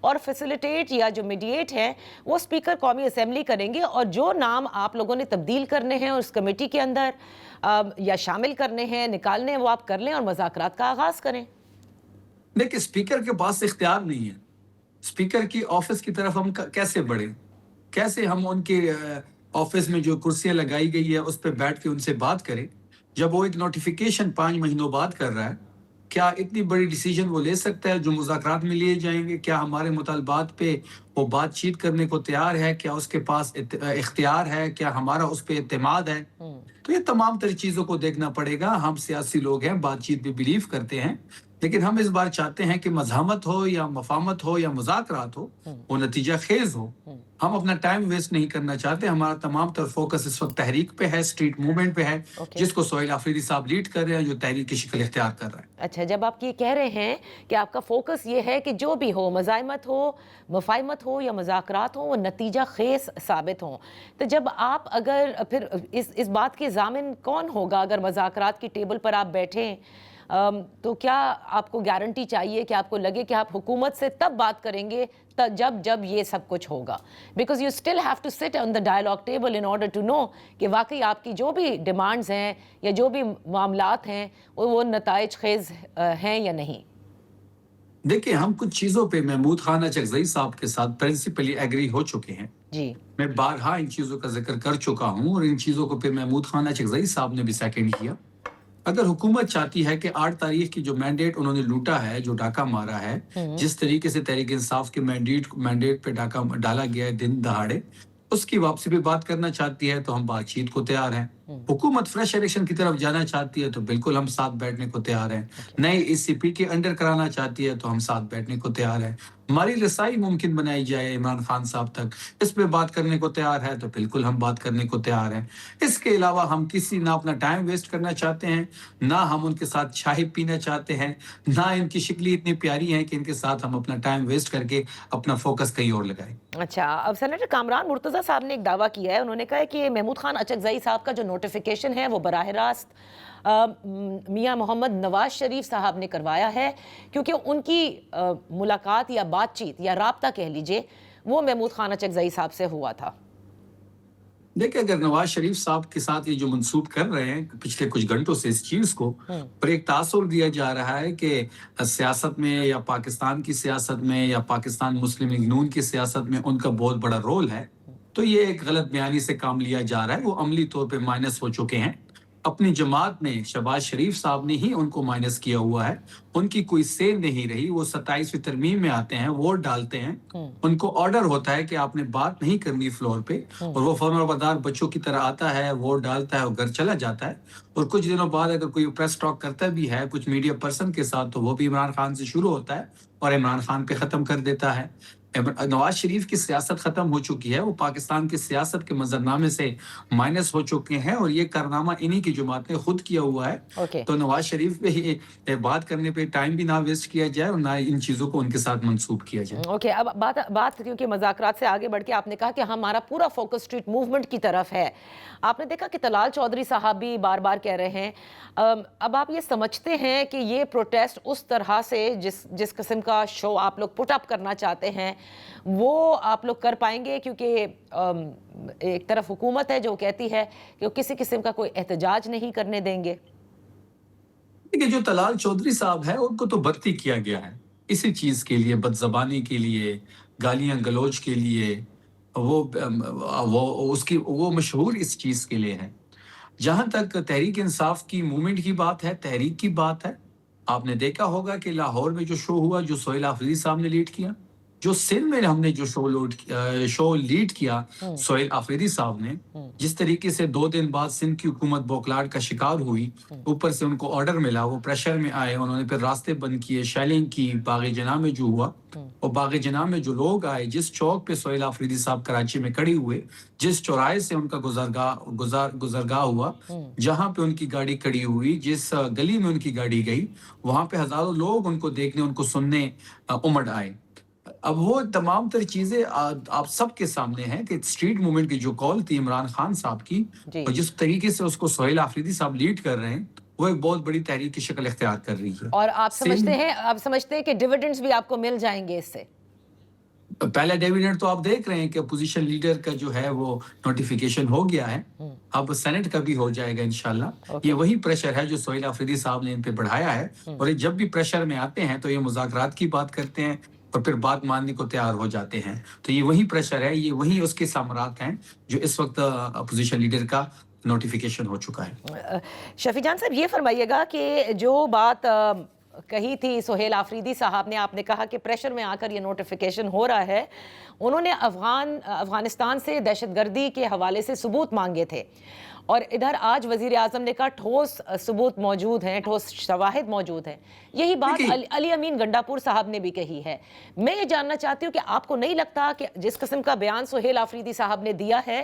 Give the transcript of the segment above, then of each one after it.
اور فیسیلیٹیٹ یا جو میڈیٹ ہیں وہ اسپیکر قومی اسمبلی کریں گے, اور جو نام آپ لوگوں نے تبدیل کرنے ہیں اس کمیٹی کے اندر یا شامل کرنے ہیں, نکالنے ہیں, وہ آپ کر لیں اور مذاکرات کا آغاز کریں. دیکھیں اسپیکر کے پاس اختیار نہیں ہے. اسپیکر کی آفس کی طرف ہم کیسے بڑھیں, کیسے ہم ان کے آفس میں جو کرسیاں لگائی گئی ہے اس پہ بیٹھ کے ان سے بات کریں جب وہ ایک نوٹیفیکیشن 5 مہینوں بعد کر رہا ہے. کیا اتنی بڑی ڈیسیجن وہ لے سکتا ہے جو مذاکرات میں لیے جائیں گے؟ کیا ہمارے مطالبات پہ وہ بات چیت کرنے کو تیار ہے؟ کیا اس کے پاس اختیار ہے؟ کیا ہمارا اس پہ اعتماد ہے؟ تو یہ تمام تر چیزوں کو دیکھنا پڑے گا. ہم سیاسی لوگ ہیں, بات چیت بھی بلیو کرتے ہیں, لیکن ہم اس بار چاہتے ہیں کہ مزاحمت ہو یا مفاہمت ہو یا مذاکرات ہو وہ نتیجہ خیز ہو. ہم اپنا ٹائم ویسٹ نہیں کرنا چاہتے. ہمارا تمام تر فوکس اس وقت تحریک پہ ہے, اسٹریٹ موومنٹ پہ ہے, جس کو سہیل آفریدی صاحب لیڈ کر رہے ہیں, جو تحریک کی شکل اختیار کر رہا ہے. اچھا, جب آپ یہ کہہ رہے ہیں کہ آپ کا فوکس یہ ہے کہ جو بھی ہو, مزاحمت ہو, مفاہمت ہو یا مذاکرات ہوں, وہ نتیجہ خیز ثابت ہوں, تو جب آپ اگر پھر اس بات کے ضامن کون ہوگا اگر مذاکرات کی ٹیبل پر آپ بیٹھیں؟ تو کیا آپ کو گارنٹی چاہیے کہ آپ کو لگے کہ آپ حکومت سے تب بات کریں گے جب یہ سب کچھ ہوگا؟ Because you still have to sit on the dialogue table in order to know کہ واقعی آپ کی جو بھی ڈیمانڈز ہیں یا جو بھی معاملات ہیں وہ نتائج خیز ہیں یا نہیں. دیکھیں ہم کچھ چیزوں پہ محمود خان اچکزئی صاحب کے ساتھ پرنسپلی ایگری ہو چکے ہیں. جی, میں بارہا ان چیزوں کا ذکر کر چکا ہوں, اور ان چیزوں کو پھر محمود خان اچکزئی صاحب نے بھی سیکنڈ کیا. اگر حکومت چاہتی ہے کہ 8 تاریخ کی جو مینڈیٹ انہوں نے لوٹا ہے, جو ڈاکہ مارا ہے, جس طریقے سے تحریک انصاف کے مینڈیٹ پہ ڈاکہ ڈالا گیا ہے دن دہاڑے, اس کی واپسی پہ بات کرنا چاہتی ہے تو ہم بات چیت کو تیار ہیں. حکومت فریش الیکشن کی طرف جانا چاہتی ہے تو بالکل ہم ساتھ بیٹھنے کو تیار ہیں. نئے ای سی پی کے انڈر کرانا چاہتی ہے تو ہم ساتھ بیٹھنے کو تیار ہیں. ہماری رسائی ممکن بنائی جائے عمران خان صاحب تک, اس پہ بات کرنے کو تیار ہے تو بالکل ہم بات کرنے کو تیار ہیں. اس کے علاوہ ہم کسی نہ اپنا ٹائم ویسٹ کرنا چاہتے ہیں, نہ ہم ان کے ساتھ چائے پینا چاہتے ہیں, نہ ان کی شکلی اتنی پیاری ہے کہ ان کے ساتھ ہم اپنا ٹائم ویسٹ کر کے اپنا فوکس کہیں اور لگائیں. اچھا, اب سینیٹر کامران مرتضیٰ صاحب نے ایک دعویٰ کیا ہے. انہوں نے کہا ہے کہ محمود خان اچکزئی صاحب کا جو نوٹیفیکیشن ہے وہ براہ راست میاں محمد نواز شریف صاحب نے کروایا ہے, کیونکہ ان کی ملاقات یا بات چیت یا رابطہ کہہ لیجئے وہ محمود خان اچکزئی صاحب سے ہوا تھا. دیکھیں اگر نواز شریف صاحب کے ساتھ یہ جو منسوب کر رہے ہیں پچھلے کچھ گھنٹوں سے اس چیز کو, پر ایک تاثر دیا جا رہا ہے کہ سیاست میں یا پاکستان کی سیاست میں یا پاکستان مسلم لیگ نون کی سیاست میں ان کا بہت بڑا رول ہے, تو یہ ایک غلط بیانی سے کام لیا جا رہا ہے. وہ عملی طور پہ مائنس ہو چکے ہیں. اپنی جماعت میں شہباز شریف صاحب نے ہی ان کو مائنس کیا ہوا ہے. ان کی کوئی سیل نہیں رہی. وہ 27ویں ترمیم میں آتے ہیں, ووٹ ڈالتے ہیں, ان کو آرڈر ہوتا ہے کہ آپ نے بات نہیں کرنی فلور پہ, اور وہ فرمانبردار بچوں کی طرح آتا ہے, ووٹ ڈالتا ہے اور گھر چلا جاتا ہے. اور کچھ دنوں بعد اگر کوئی پریس ٹاک کرتا بھی ہے کچھ میڈیا پرسن کے ساتھ تو وہ بھی عمران خان سے شروع ہوتا ہے اور عمران خان پہ ختم کر دیتا ہے. نواز شریف کی سیاست ختم ہو چکی ہے. وہ پاکستان کی سیاست کے منظرنامے سے مائنس ہو چکے ہیں, اور یہ کارنامہ انہی کی جماعت نے خود کیا ہوا ہے. تو نواز شریف پہ بات کرنے پہ ٹائم بھی نہ ویسٹ کیا جائے اور نہ ان چیزوں کو ان کے ساتھ منسوب کیا جائے. اوکے, اب بات کیونکہ مذاکرات سے آگے بڑھ کے آپ نے کہا کہ ہمارا پورا فوکس اسٹریٹ موومنٹ کی طرف ہے. آپ نے دیکھا کہ طلال چودھری صاحب بھی بار بار کہہ رہے ہیں. اب آپ یہ سمجھتے ہیں کہ یہ پروٹیسٹ اس طرح سے جس قسم کا شو آپ لوگ پٹ اپ کرنا چاہتے ہیں وہ آپ لوگ کر پائیں گے؟ کیونکہ ایک طرف حکومت ہے جو کہتی ہے کہ وہ کسی قسم کا کوئی احتجاج نہیں کرنے دیں گے. کہ جو طلال چودھری صاحب ہے ان کو تو بھرتی کیا گیا ہے اسی چیز کے لیے, بد زبانی کے لیے, گالیاں گلوچ کے لیے. وہ مشہور اس چیز کے لیے ہے. جہاں تک تحریک انصاف کی موومنٹ کی بات ہے, تحریک کی بات ہے, آپ نے دیکھا ہوگا کہ لاہور میں جو شو ہوا جو سہیل آفریدی صاحب نے لیڈ کیا, جو سندھ میں ہم نے جو شو لیڈ کیا سہیل آفریدی صاحب نے, جس طریقے سے 2 دن بعد سندھ کی حکومت بوکلاٹ کا شکار ہوئی, اوپر سے ان کو آرڈر ملا, وہ پریشر میں آئے, انہوں نے پھر راستے بند کیے, شیلنگ کی, باغ جناح میں جو ہوا, اور باغ جناح میں جو لوگ آئے, جس چوک پہ سہیل آفریدی صاحب کراچی میں کھڑے ہوئے, جس چوراہے سے ان کا گزرگاہ ہوا, جہاں پہ ان کی گاڑی کھڑی ہوئی, جس گلی میں ان کی گاڑی گئی, وہاں پہ ہزاروں لوگ ان کو دیکھنے, ان کو سننے امڑ آئے. اب وہ تمام تر چیزیں آپ سب کے سامنے ہیں کہ اسٹریٹ موومنٹ کی جو کال تھی عمران خان صاحب کی, اور جس طریقے سے اس کو سہیل آفریدی صاحب لیڈ کر رہے ہیں, وہ ایک بہت بڑی تحریک کی شکل اختیار کر رہی ہے. اور آپ سمجھتے ہیں کہ ڈیویڈنڈز بھی آپ کو مل جائیں گے اس سے؟ پہلا ڈیویڈنڈ تو آپ دیکھ رہے ہیں کہ اپوزیشن لیڈر کا جو ہے وہ نوٹیفیکیشن ہو گیا ہے. اب سینٹ کا بھی ہو جائے گا انشاءاللہ. یہ وہی پریشر ہے جو سہیل آفریدی صاحب نے ان پہ بڑھایا ہے. اور یہ جب بھی پریشر میں آتے ہیں تو یہ مذاکرات کی بات کرتے ہیں اور پھر بات ماننے کو تیار ہو جاتے ہیں. تو یہ وہی پریشر ہے, یہ وہی اس کے ثمرات ہیں جو اس وقت اپوزیشن لیڈر کا نوٹیفیکیشن ہو چکا ہے. شفیع جان صاحب یہ فرمائیے گا کہ جو بات کہی تھی سہیل آفریدی صاحب نے, آپ نے کہا کہ پریشر میں آ کر یہ نوٹیفیکیشن ہو رہا ہے. انہوں نے افغانستان سے دہشت گردی کے حوالے سے ثبوت مانگے تھے, اور ادھر آج وزیر اعظم نے کہا ٹھوس ثبوت موجود ہیں, ٹھوس شواہد موجود ہیں. یہی بات علی امین گنڈاپور صاحب نے بھی کہی ہے. میں یہ جاننا چاہتی ہوں کہ آپ کو نہیں لگتا کہ جس قسم کا بیان سہیل آفریدی صاحب نے دیا ہے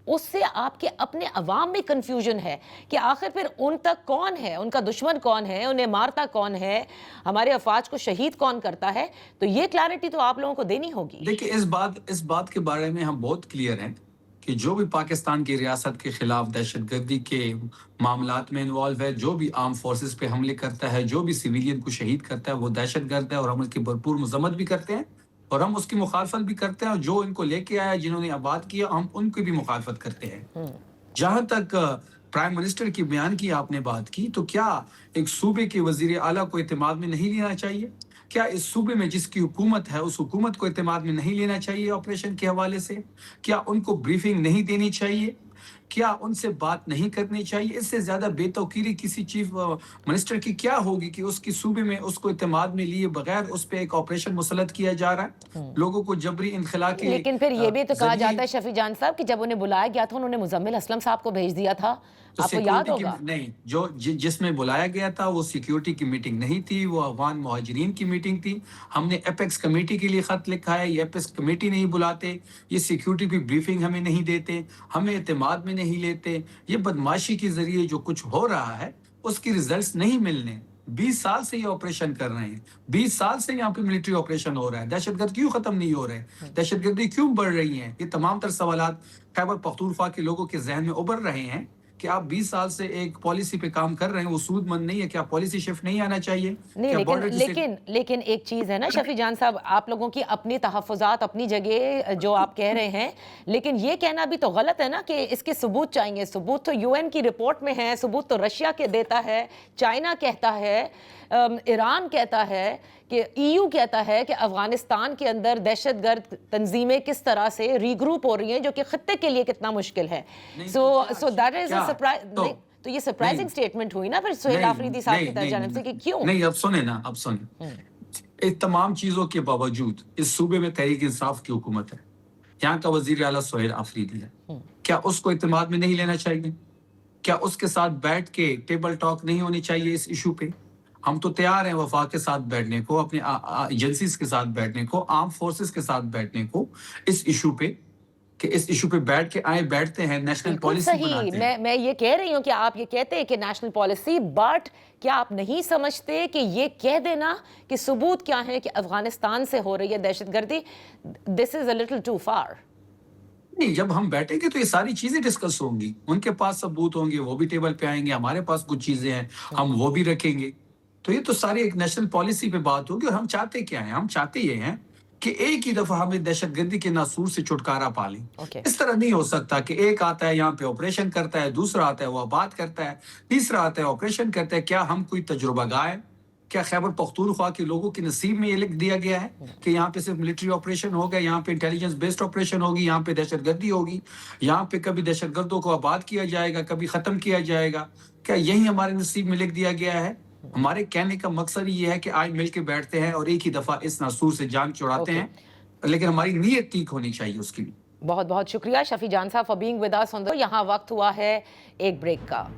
اس سے آپ کے اپنے عوام میں کنفیوژن ہے کہ آخر پھر ان تک کون ہے, ان کا دشمن کون ہے, انہیں مارتا کون ہے, ہمارے افواج کو شہید کون کرتا ہے؟ تو یہ کلیئرٹی تو آپ لوگوں کو دینی ہوگی. دیکھیں اس بات کے بارے میں ہم بہت کلیئر ہیں کہ جو بھی پاکستان کی ریاست کے خلاف دہشت گردی کے معاملات میں انوالو ہے, جو بھی آرم فورسز پہ حملے کرتا ہے, جو بھی سویلین کو شہید کرتا ہے, وہ دہشت گرد ہے اور ہم اس کی بھرپور مذمت بھی کرتے ہیں اور ہم اس کی مخالفت بھی کرتے ہیں. اور جو ان کو لے کے آیا, جنہوں نے آباد کیا, ہم ان کی بھی مخالفت کرتے ہیں. جہاں تک پرائم منسٹر کی بیان کی آپ نے بات کی, تو کیا ایک صوبے کے وزیر اعلیٰ کو اعتماد میں نہیں لینا چاہیے؟ کیا اس صوبے میں جس کی حکومت ہے اس حکومت کو اعتماد میں نہیں لینا چاہیے آپریشن کے حوالے سے؟ کیا ان کو بریفنگ نہیں دینی چاہیے؟ کیا ان سے بات نہیں کرنی چاہیے؟ اس سے زیادہ بے توقیری کسی چیف منسٹر کی کیا ہوگی کہ اس کی صوبے میں اس کو اعتماد میں لیے بغیر اس پہ ایک آپریشن مسلط کیا جا رہا ہے, لوگوں کو جبری انخلا کے. لیکن پھر یہ بھی تو کہا جاتا ہے شفیع جان صاحب کہ جب انہیں بلایا گیا تھا انہوں نے مزمل اسلم صاحب کو بھیج دیا تھا, آپ کو یاد ہوگا. نہیں, جس میں بلایا گیا تھا وہ سیکیورٹی کی میٹنگ نہیں تھی, وہ افغان مہاجرین کی میٹنگ تھی. ہم نے ایپیکس کمیٹی کے لیے خط لکھا ہے, یہ ایپیکس کمیٹی نہیں بلاتے, یہ سیکیورٹی کی بریفنگ ہمیں نہیں دیتے, ہمیں اعتماد میں نہیں لیتے. یہ بدماشی کے ذریعے جو کچھ ہو رہا ہے اس کی ریزلٹس نہیں ملنے. 20 سال سے یہ آپریشن کر رہے ہیں, 20 سال سے یہاں پہ ملٹری آپریشن ہو رہا ہے. دہشت گرد کیوں ختم نہیں ہو رہے, دہشت گردی کیوں بڑھ رہی ہیں؟ یہ تمام تر سوالات خیبر پختونخوا کے لوگوں کے ذہن میں ابھر رہے ہیں کہ آپ 20 سال سے ایک پالیسی پہ کام کر رہے ہیں, وہ سود مند نہیں ہے. کیا پالیسی شفٹ نہیں آنا چاہیے؟ لیکن ایک چیز ہے نا شفیع جان صاحب, آپ لوگوں کی اپنی تحفظات اپنی جگہ جو آپ کہہ رہے ہیں, لیکن یہ کہنا بھی تو غلط ہے نا کہ اس کے ثبوت چاہیے. ثبوت تو یو این کی رپورٹ میں ہے, ثبوت تو رشیا کے دیتا ہے, چائنا کہتا ہے, ایران کہتا ہے, کہ ای یو کہتا ہے کہ افغانستان کے اندر دہشت گرد تنظیمیں کس طرح سے ری گروپ ہو رہی ہیں, جو کہ خطے کے لیے کتنا مشکل ہے. So that is a surprise. تو یہ سرپرائزنگ سٹیٹمنٹ ہوئی نا پھر سہیل آفریدی صاحب کی جانب سے کہ کیوں نہیں. اب سنیں ان تمام چیزوں کے باوجود اس صوبے میں تحریک انصاف کی حکومت ہے, یہاں کا وزیر اعلیٰ سہیل آفریدی ہے. کیا اس کو اعتماد میں نہیں لینا چاہیے؟ کیا اس کے ساتھ بیٹھ کے ٹیبل ٹاک نہیں ہونی چاہیے اس ایشو پہ؟ ہم تو تیار ہیں وفاق کے ساتھ بیٹھنے کو, اپنے ایجنسیز کے ساتھ بیٹھنے کو, آرم فورسز کے ساتھ بیٹھنے کو, اس ایشو پہ کہ اس ایشو پہ بیٹھ کے بیٹھتے ہیں, نیشنل پالیسی بناتے ہیں. میں یہ کہہ رہی ہوں کہ آپ یہ کہتے ہیں کہ نیشنل پالیسی, بٹ کیا آپ نہیں سمجھتے کہ یہ کہہ دینا کہ ثبوت کیا ہے کہ افغانستان سے ہو رہی ہے دہشت گردی, دس از اے لٹل ٹو فار. نہیں, جب ہم بیٹھیں گے تو یہ ساری چیزیں ڈسکس ہوں گی, ان کے پاس ثبوت ہوں گے, وہ بھی ٹیبل پہ آئیں گے, ہمارے پاس کچھ چیزیں ہیں ہم وہ بھی رکھیں گے. تو یہ تو ساری ایک نیشنل پالیسی پہ بات ہوگی. اور ہم چاہتے کیا ہیں؟ ہم چاہتے یہ ہیں کہ ایک ہی دفعہ ہمیں دہشت گردی کے ناسور سے چھٹکارا پا لیں. اس طرح نہیں ہو سکتا کہ ایک آتا ہے یہاں پہ آپریشن کرتا ہے, دوسرا آتا ہے وہ آباد کرتا ہے, تیسرا آتا ہے آپریشن کرتا ہے. کیا ہم کوئی تجربہ گاہ ہے؟ کیا خیبر پختونخوا کے لوگوں کے نصیب میں یہ لکھ دیا گیا ہے کہ یہاں پہ صرف ملٹری آپریشن ہوگا, یہاں پہ انٹیلیجنس بیسڈ آپریشن ہوگی, یہاں پہ دہشت گردی ہوگی, یہاں پہ کبھی دہشت گردوں کو آباد کیا جائے گا, کبھی ختم کیا جائے گا؟ کیا یہی ہمارے نصیب میں لکھ دیا گیا ہے؟ ہمارے کہنے کا مقصد یہ ہے کہ آج مل کے بیٹھتے ہیں اور ایک ہی دفعہ اس ناسور سے جان چھڑاتے ہیں, لیکن ہماری نیت ٹھیک ہونی چاہیے اس کی بھی. بہت بہت شکریہ شفیع جان صاحب فار بینگ ود اس. یہاں وقت ہوا ہے ایک بریک کا.